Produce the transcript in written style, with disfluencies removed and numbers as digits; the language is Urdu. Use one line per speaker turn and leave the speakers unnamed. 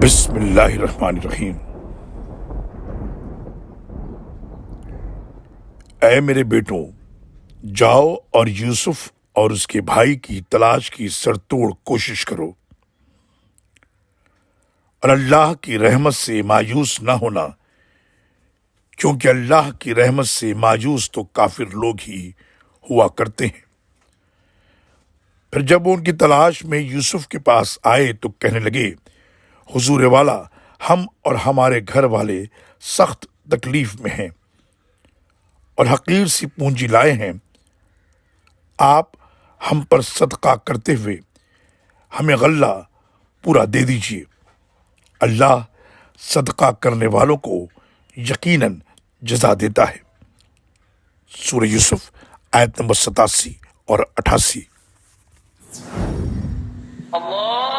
بسم اللہ الرحمن الرحیم۔ اے میرے بیٹوں، جاؤ اور یوسف اور اس کے بھائی کی تلاش کی سرتوڑ کوشش کرو، اور اللہ کی رحمت سے مایوس نہ ہونا، کیونکہ اللہ کی رحمت سے مایوس تو کافر لوگ ہی ہوا کرتے ہیں۔ پھر جب وہ ان کی تلاش میں یوسف کے پاس آئے تو کہنے لگے، حضور والا، ہم اور ہمارے گھر والے سخت تکلیف میں ہیں اور حقیر سی پونجی لائے ہیں، آپ ہم پر صدقہ کرتے ہوئے ہمیں غلہ پورا دے دیجیے، اللہ صدقہ کرنے والوں کو یقیناً جزا دیتا ہے۔ سورہ یوسف آیت نمبر 87 اور 88۔
اللہ